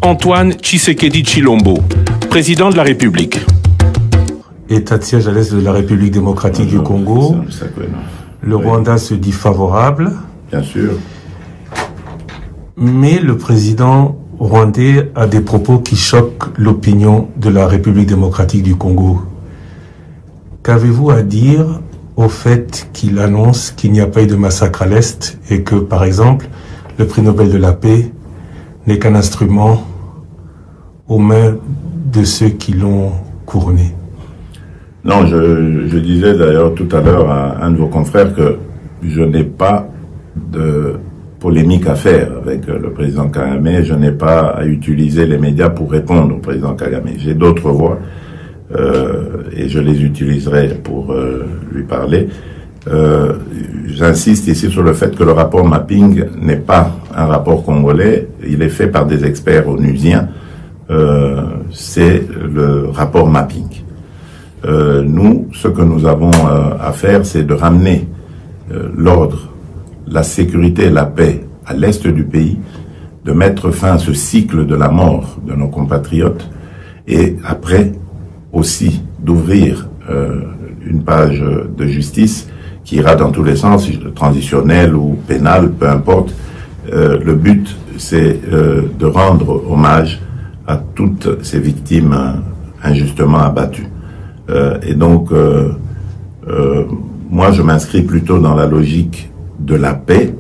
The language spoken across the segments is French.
Antoine Tshisekedi Tshilombo, président de la République. État de siège à l'est de la République démocratique du Congo. Le Rwanda se dit favorable. Bien sûr. Mais le président rwandais a des propos qui choquent l'opinion de la République démocratique du Congo. Qu'avez-vous à dire au fait qu'il annonce qu'il n'y a pas eu de massacre à l'Est et que, par exemple, le prix Nobel de la paix n'est qu'un instrument aux mains de ceux qui l'ont couronné? Non, je disais d'ailleurs tout à l'heure à un de vos confrères que je n'ai pas de polémique à faire avec le président Kagame. Je n'ai pas à utiliser les médias pour répondre au président Kagame. J'ai d'autres voix et je les utiliserai pour lui parler. J'insiste ici sur le fait que le rapport mapping n'est pas un rapport congolais. Il est fait par des experts onusiens. C'est le rapport mapping. Nous, ce que nous avons à faire, c'est de ramener l'ordre, la sécurité et la paix à l'est du pays, de mettre fin à ce cycle de la mort de nos compatriotes et après aussi d'ouvrir une page de justice qui ira dans tous les sens, transitionnel ou pénal, peu importe. Le but, c'est de rendre hommage à toutes ces victimes injustement abattues. Et donc, moi, je m'inscris plutôt dans la logique de la paix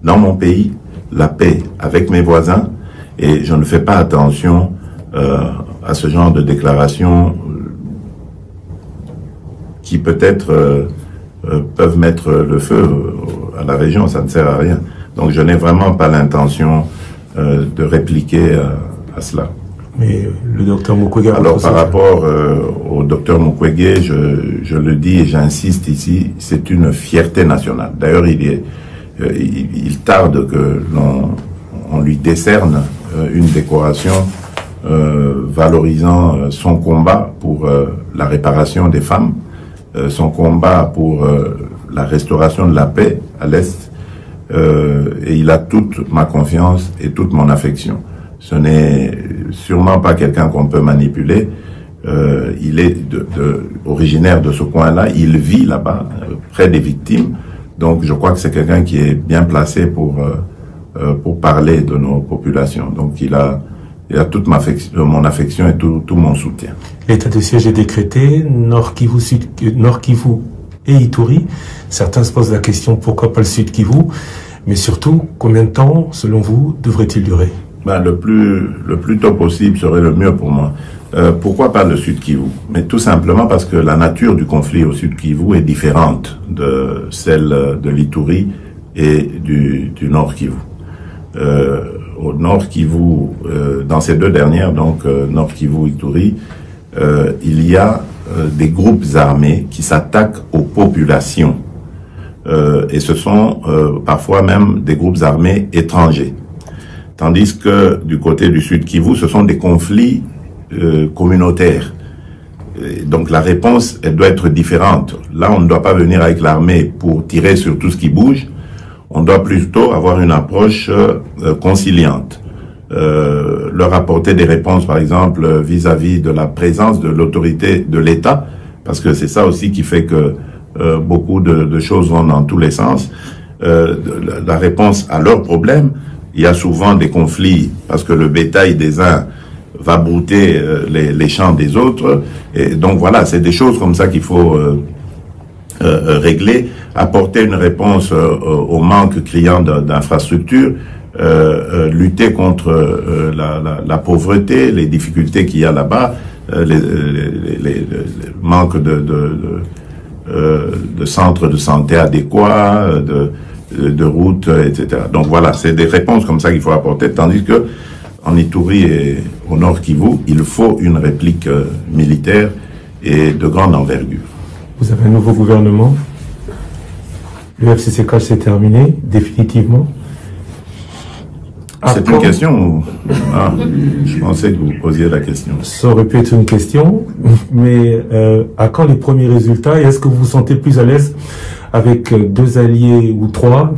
dans mon pays, la paix avec mes voisins, et je ne fais pas attention à ce genre de déclarations qui peut-être peuvent mettre le feu à la région, ça ne sert à rien. Donc je n'ai vraiment pas l'intention de répliquer à cela. Mais le docteur Mukwege... Alors par rapport au docteur Mukwege, je le dis et j'insiste ici, c'est une fierté nationale. D'ailleurs, il tarde que l'on lui décerne une décoration valorisant son combat pour la réparation des femmes, son combat pour la restauration de la paix à l'Est, et il a toute ma confiance et toute mon affection. Ce n'est sûrement pas quelqu'un qu'on peut manipuler. Il est originaire de ce coin-là, il vit là-bas, près des victimes. Donc je crois que c'est quelqu'un qui est bien placé pour parler de nos populations. Donc il a toute mon affection et tout mon soutien. L'état de siège est décrété, Nord Kivu et Ituri. Certains se posent la question, pourquoi pas le Sud Kivu? Mais surtout, combien de temps, selon vous, devrait-il durer? Le plus tôt possible serait le mieux pour moi. Pourquoi pas le Sud Kivu? Mais tout simplement parce que la nature du conflit au Sud Kivu est différente de celle de l'Ituri et du Nord Kivu. Au Nord Kivu, dans ces deux dernières, donc Nord Kivu, Ituri, il y a des groupes armés qui s'attaquent aux populations. Et ce sont parfois même des groupes armés étrangers. Tandis que du côté du Sud Kivu, ce sont des conflits communautaires. Et donc la réponse, elle doit être différente. Là, on ne doit pas venir avec l'armée pour tirer sur tout ce qui bouge. On doit plutôt avoir une approche conciliante. Leur apporter des réponses, par exemple, vis-à-vis de la présence de l'autorité de l'État, parce que c'est ça aussi qui fait que beaucoup de choses vont dans tous les sens. La réponse à leurs problèmes. Il y a souvent des conflits parce que le bétail des uns va brouter les champs des autres. Et donc voilà, c'est des choses comme ça qu'il faut régler, apporter une réponse au manque criant d'infrastructures, lutter contre la pauvreté, les difficultés qu'il y a là-bas, le manque de centres de santé adéquats, de routes, etc. Donc voilà, c'est des réponses comme ça qu'il faut apporter, tandis que en Ituri et au Nord Kivu, il faut une réplique militaire et de grande envergure. Vous avez un nouveau gouvernement. Le FCCK s'est terminé, définitivement. C'est une question ah, je pensais que vous posiez la question. Ça aurait pu être une question, mais à quand les premiers résultats? Et est-ce que vous vous sentez plus à l'aise avec deux alliés ou trois,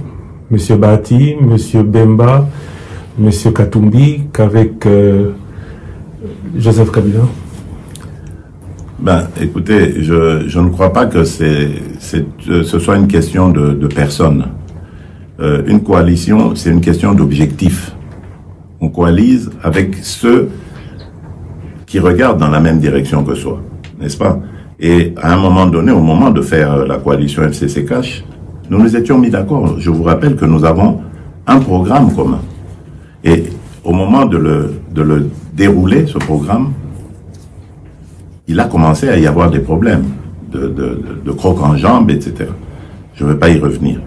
M. Bahati, M. Bemba, M. Katumbi qu'avec Joseph Kabila? Ben, écoutez, je ne crois pas que ce soit une question de personne. Une coalition, c'est une question d'objectif. On coalise avec ceux qui regardent dans la même direction que soi, n'est-ce pas? Et à un moment donné, au moment de faire la coalition FCC-Cash, nous nous étions mis d'accord. Je vous rappelle que nous avons un programme commun. Et au moment de le dérouler, ce programme, il a commencé à y avoir des problèmes de crocs en jambes, etc. Je ne vais pas y revenir.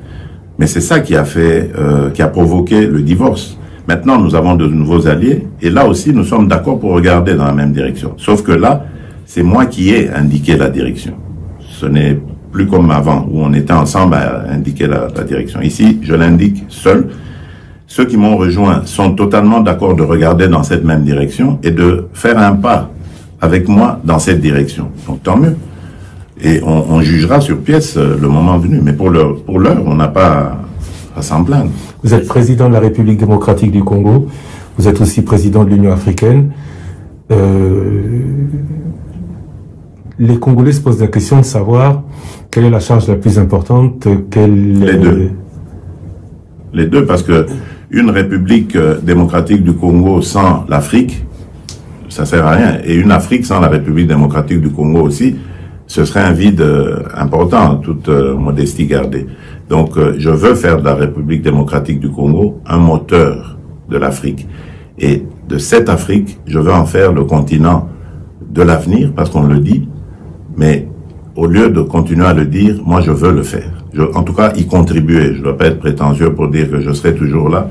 Mais c'est ça qui a provoqué le divorce. Maintenant, nous avons de nouveaux alliés, et là aussi, nous sommes d'accord pour regarder dans la même direction. Sauf que là, c'est moi qui ai indiqué la direction. Ce n'est plus comme avant, où on était ensemble à indiquer la direction. Ici, je l'indique seul. Ceux qui m'ont rejoint sont totalement d'accord de regarder dans cette même direction et de faire un pas avec moi dans cette direction. Donc tant mieux. Et on jugera sur pièce le moment venu. Mais pour l'heure, on n'a pas à s'en plaindre. Vous êtes président de la République démocratique du Congo. Vous êtes aussi président de l'Union africaine. Les Congolais se posent la question de savoir quelle est la charge la plus importante. Les deux. Les deux, parce que une République démocratique du Congo sans l'Afrique, ça sert à rien. Et une Afrique sans la République démocratique du Congo aussi, ce serait un vide important, toute modestie gardée. Donc, je veux faire de la République démocratique du Congo un moteur de l'Afrique. Et de cette Afrique, je veux en faire le continent de l'avenir, parce qu'on le dit, mais au lieu de continuer à le dire, moi, je veux le faire. En tout cas, y contribuer. Je ne dois pas être prétentieux pour dire que je serai toujours là,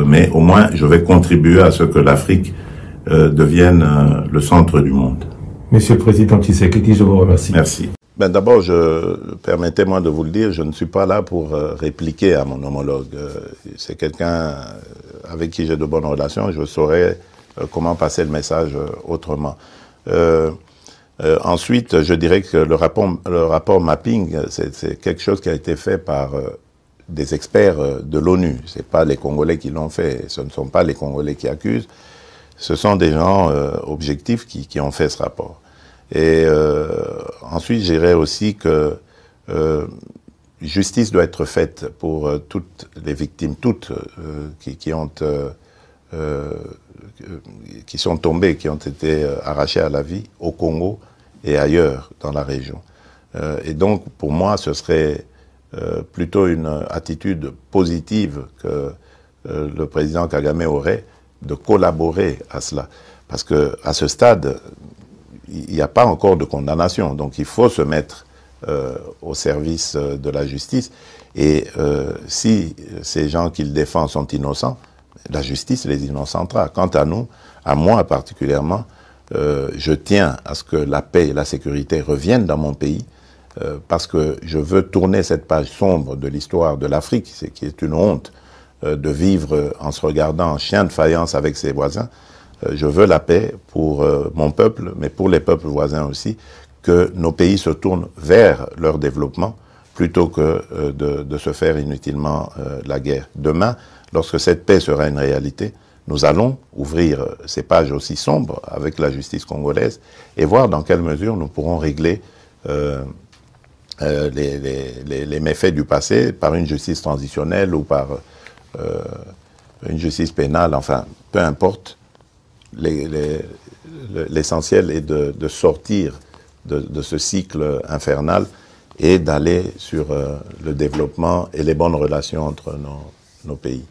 mais au moins, je vais contribuer à ce que l'Afrique devienne le centre du monde. Monsieur le Président Tshisekedi, je vous remercie. Merci. Ben d'abord, permettez-moi de vous le dire, je ne suis pas là pour répliquer à mon homologue. C'est quelqu'un avec qui j'ai de bonnes relations, je saurais comment passer le message autrement. Ensuite, je dirais que le rapport mapping, c'est quelque chose qui a été fait par des experts de l'ONU. Ce n'est pas les Congolais qui l'ont fait, ce ne sont pas les Congolais qui accusent, ce sont des gens objectifs qui ont fait ce rapport. Et ensuite, je dirais aussi que justice doit être faite pour toutes les victimes, toutes qui sont tombées, qui ont été arrachées à la vie au Congo et ailleurs dans la région. Et donc, pour moi, ce serait plutôt une attitude positive que le président Kagame aurait de collaborer à cela. Parce que à ce stade, il n'y a pas encore de condamnation. Donc, il faut se mettre au service de la justice. Et si ces gens qu'il défend sont innocents, la justice les innocentera. Quant à nous, à moi particulièrement, je tiens à ce que la paix et la sécurité reviennent dans mon pays, parce que je veux tourner cette page sombre de l'histoire de l'Afrique, qui est une honte de vivre en se regardant en chien de faïence avec ses voisins. Je veux la paix pour mon peuple, mais pour les peuples voisins aussi, que nos pays se tournent vers leur développement plutôt que de se faire inutilement la guerre. Demain, lorsque cette paix sera une réalité, nous allons ouvrir ces pages aussi sombres avec la justice congolaise et voir dans quelle mesure nous pourrons régler les méfaits du passé par une justice transitionnelle ou par une justice pénale, enfin, peu importe. L'essentiel est de sortir de ce cycle infernal et d'aller sur le développement et les bonnes relations entre nos pays.